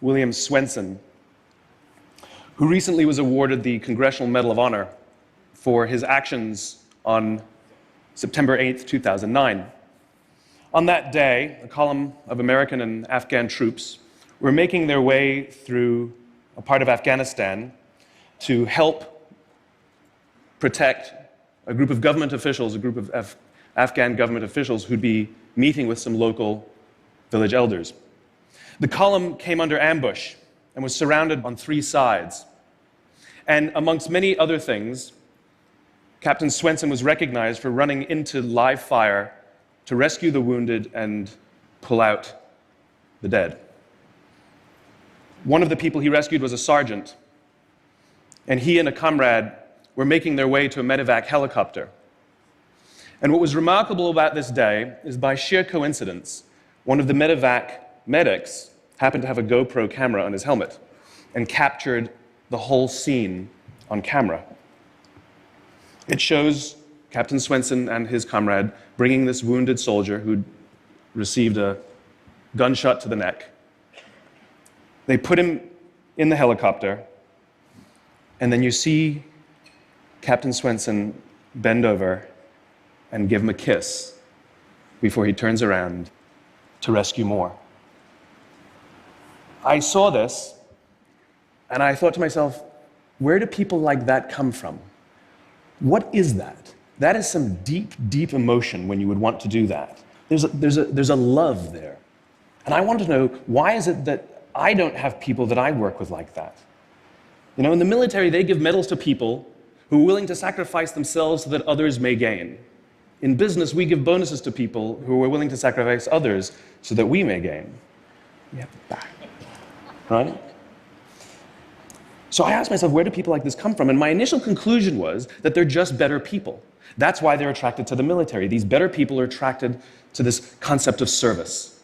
William Swenson, who recently was awarded the Congressional Medal of Honor for his actions on September 8th, 2009. On that day, a column of American and Afghan troops were making their way through a part of Afghanistan to help protect a group of government officials, a group of Afghan government officials who'd be meeting with some local village elders. The column came under ambush and was surrounded on 3 sides. And amongst many other things, Captain Swenson was recognized for running into live fire to rescue the wounded and pull out the dead. One of the people he rescued was a sergeant, and he and a comrade were making their way to a medevac helicopter. And what was remarkable about this day is, by sheer coincidence, one of the medevac medics happened to have a GoPro camera on his helmet and captured the whole scene on camera. It shows Captain Swenson and his comrade bringing this wounded soldier who'd received a gunshot to the neck. They put him in the helicopter, and then you see Captain Swenson bend over and give him a kiss before he turns around to rescue more. I saw this, and I thought to myself, where do people like that come from? What is that? That is some deep, deep emotion when you would want to do that. There's a love there. And I wanted to know, why is it that I don't have people that I work with like that? You know, in the military, they give medals to people who are willing to sacrifice themselves so that others may gain. In business, we give bonuses to people who are willing to sacrifice others so that we may gain. We have the back, right? So I asked myself, where do people like this come from? And my initial conclusion was that they're just better people. That's why they're attracted to the military. These better people are attracted to this concept of service.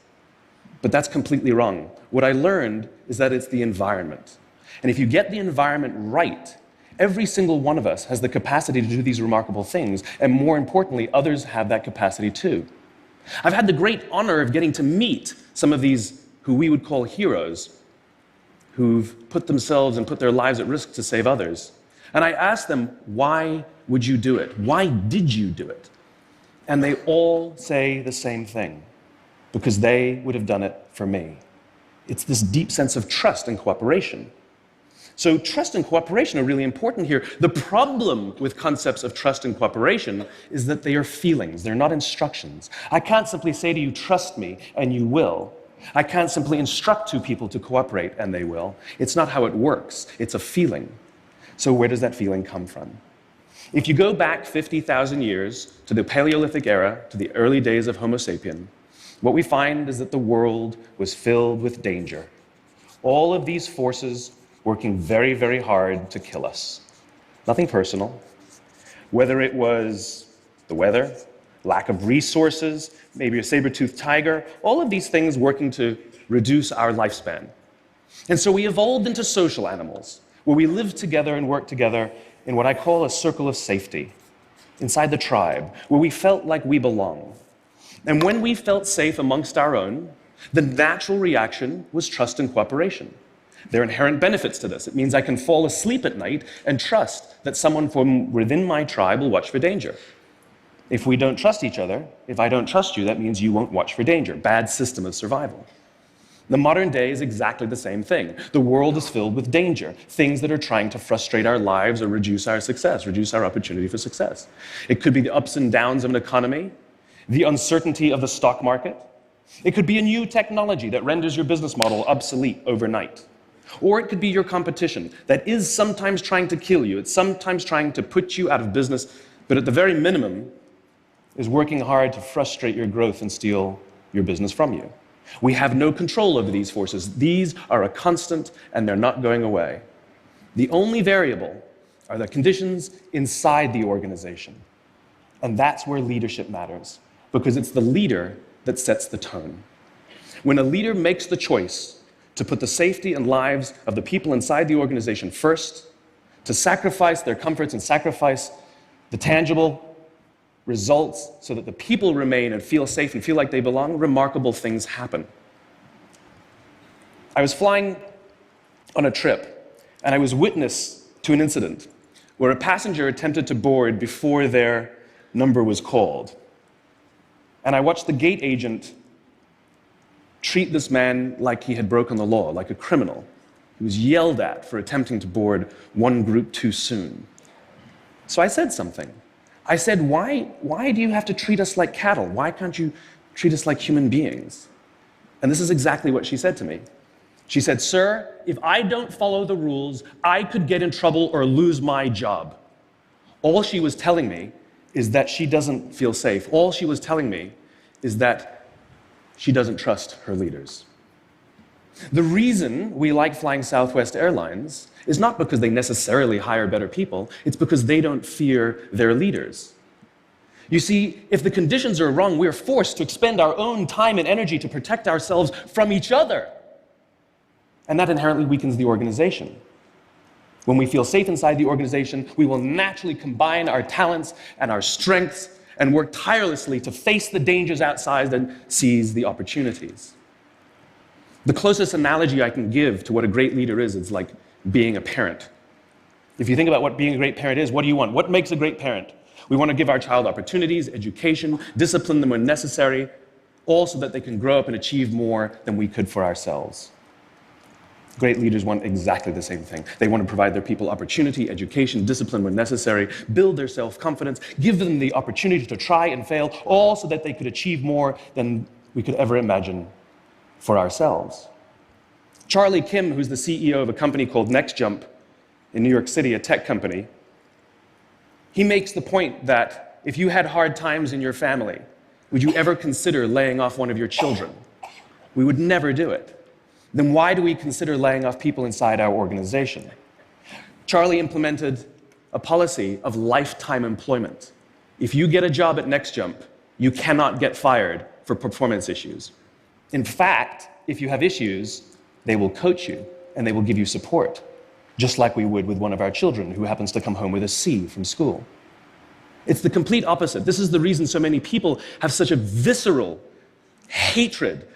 But that's completely wrong. What I learned is that it's the environment. And if you get the environment right, every single one of us has the capacity to do these remarkable things, and more importantly, others have that capacity too. I've had the great honor of getting to meet some of these who we would call heroes, who've put themselves and put their lives at risk to save others. And I asked them, why would you do it? Why did you do it? And they all say the same thing, because they would have done it for me. It's this deep sense of trust and cooperation. So trust and cooperation are really important here. The problem with concepts of trust and cooperation is that they are feelings, they're not instructions. I can't simply say to you, trust me, and you will. I can't simply instruct 2 people to cooperate, and they will. It's not how it works. It's a feeling. So where does that feeling come from? If you go back 50,000 years to the Paleolithic era, to the early days of Homo sapien, what we find is that the world was filled with danger. All of these forces working very, very hard to kill us. Nothing personal. Whether it was the weather, lack of resources, maybe a saber-toothed tiger, all of these things working to reduce our lifespan. And so we evolved into social animals, where we lived together and worked together in what I call a circle of safety, inside the tribe, where we felt like we belong. And when we felt safe amongst our own, the natural reaction was trust and cooperation. There are inherent benefits to this. It means I can fall asleep at night and trust that someone from within my tribe will watch for danger. If we don't trust each other, if I don't trust you, that means you won't watch for danger. Bad system of survival. The modern day is exactly the same thing. The world is filled with danger, things that are trying to frustrate our lives or reduce our success, reduce our opportunity for success. It could be the ups and downs of an economy, the uncertainty of the stock market. It could be a new technology that renders your business model obsolete overnight. Or it could be your competition that is sometimes trying to kill you. It's sometimes trying to put you out of business, but at the very minimum, is working hard to frustrate your growth and steal your business from you. We have no control over these forces. These are a constant, and they're not going away. The only variable are the conditions inside the organization. And that's where leadership matters, because it's the leader that sets the tone. When a leader makes the choice to put the safety and lives of the people inside the organization first, to sacrifice their comforts and sacrifice the tangible results so that the people remain and feel safe and feel like they belong, remarkable things happen. I was flying on a trip, and I was witness to an incident where a passenger attempted to board before their number was called. And I watched the gate agent treat this man like he had broken the law, like a criminal. He was yelled at for attempting to board one group too soon. So I said something. I said, why do you have to treat us like cattle? Why can't you treat us like human beings? And this is exactly what she said to me. She said, "Sir, if I don't follow the rules, I could get in trouble or lose my job." All she was telling me is that she doesn't feel safe. All she was telling me is that she doesn't trust her leaders. The reason we like flying Southwest Airlines is not because they necessarily hire better people, it's because they don't fear their leaders. You see, if the conditions are wrong, we're forced to expend our own time and energy to protect ourselves from each other. And that inherently weakens the organization. When we feel safe inside the organization, we will naturally combine our talents and our strengths and work tirelessly to face the dangers outside and seize the opportunities. The closest analogy I can give to what a great leader is like being a parent. If you think about what being a great parent is, what do you want? What makes a great parent? We want to give our child opportunities, education, discipline them when necessary, all so that they can grow up and achieve more than we could for ourselves. Great leaders want exactly the same thing. They want to provide their people opportunity, education, discipline when necessary, build their self-confidence, give them the opportunity to try and fail, all so that they could achieve more than we could ever imagine for ourselves. Charlie Kim, who's the CEO of a company called NextJump in New York City, a tech company, he makes the point that if you had hard times in your family, would you ever consider laying off one of your children? We would never do it. Then why do we consider laying off people inside our organization? Charlie implemented a policy of lifetime employment. If you get a job at NextJump, you cannot get fired for performance issues. In fact, if you have issues, they will coach you and they will give you support, just like we would with one of our children who happens to come home with a C from school. It's the complete opposite. This is the reason so many people have such a visceral hatred,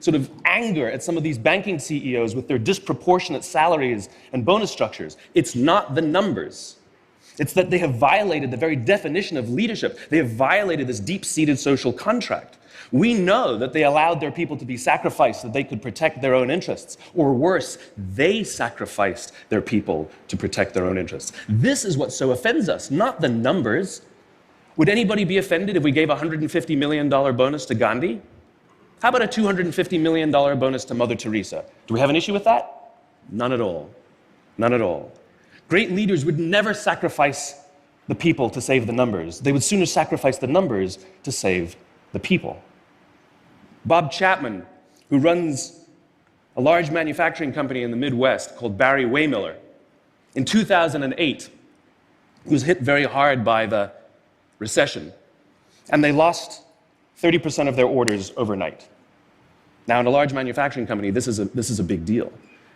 sort of anger at some of these banking CEOs with their disproportionate salaries and bonus structures. It's not the numbers. It's that they have violated the very definition of leadership. They have violated this deep-seated social contract. We know that they allowed their people to be sacrificed so that they could protect their own interests. Or worse, they sacrificed their people to protect their own interests. This is what so offends us, not the numbers. Would anybody be offended if we gave a $150 million bonus to Gandhi? How about a $250 million bonus to Mother Teresa? Do we have an issue with that? None at all. None at all. Great leaders would never sacrifice the people to save the numbers. They would sooner sacrifice the numbers to save the people. Bob Chapman, who runs a large manufacturing company in the Midwest called Barry Waymiller, in 2008, he was hit very hard by the recession, and they lost 30% of their orders overnight. Now, in a large manufacturing company, this is a big deal,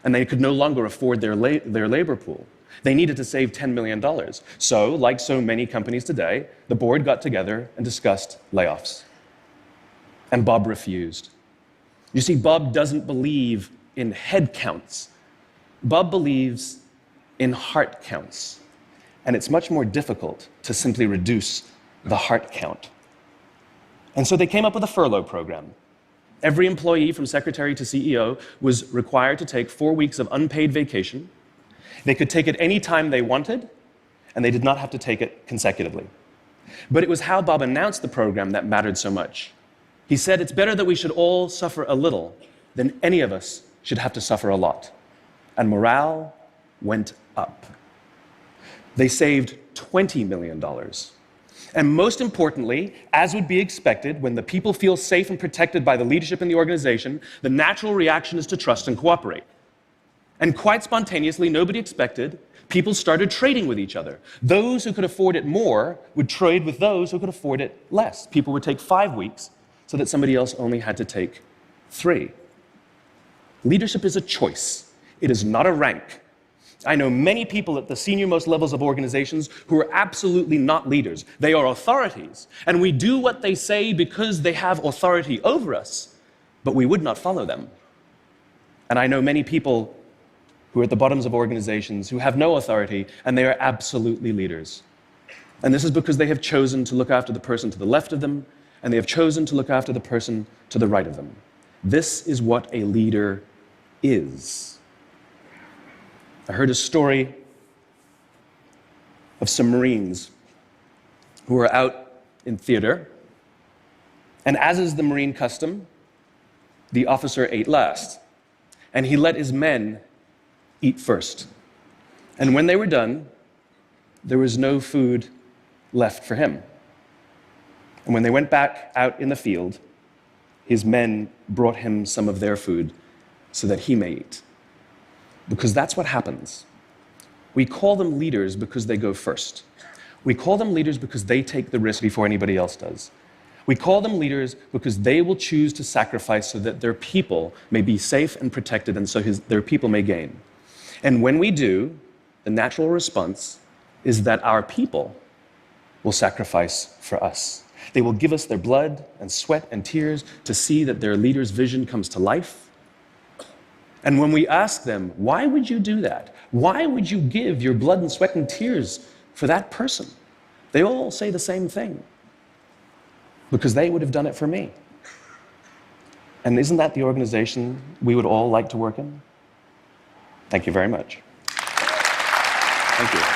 and they could no longer afford their labor pool. They needed to save $10 million. So, like so many companies today, the board got together and discussed layoffs. And Bob refused. You see, Bob doesn't believe in head counts. Bob believes in heart counts. And it's much more difficult to simply reduce the heart count. And so they came up with a furlough program. Every employee from secretary to CEO was required to take 4 weeks of unpaid vacation. They could take it any time they wanted, and they did not have to take it consecutively. But it was how Bob announced the program that mattered so much. He said, "It's better that we should all suffer a little than any of us should have to suffer a lot." And morale went up. They saved $20 million. And most importantly, as would be expected, when the people feel safe and protected by the leadership in the organization, the natural reaction is to trust and cooperate. And quite spontaneously, nobody expected, people started trading with each other. Those who could afford it more would trade with those who could afford it less. People would take 5 weeks so that somebody else only had to take 3. Leadership is a choice. It is not a rank. I know many people at the senior-most levels of organizations who are absolutely not leaders. They are authorities, and we do what they say because they have authority over us, but we would not follow them. And I know many people who are at the bottoms of organizations who have no authority, and they are absolutely leaders. And this is because they have chosen to look after the person to the left of them, and they have chosen to look after the person to the right of them. This is what a leader is. I heard a story of some Marines who were out in theater, and as is the Marine custom, the officer ate last, and he let his men eat first. And when they were done, there was no food left for him. And when they went back out in the field, his men brought him some of their food so that he may eat. Because that's what happens. We call them leaders because they go first. We call them leaders because they take the risk before anybody else does. We call them leaders because they will choose to sacrifice so that their people may be safe and protected, and so their people may gain. And when we do, the natural response is that our people will sacrifice for us. They will give us their blood and sweat and tears to see that their leader's vision comes to life. And when we ask them, why would you do that? Why would you give your blood and sweat and tears for that person? They all say the same thing. Because they would have done it for me. And isn't that the organization we would all like to work in? Thank you very much. Thank you.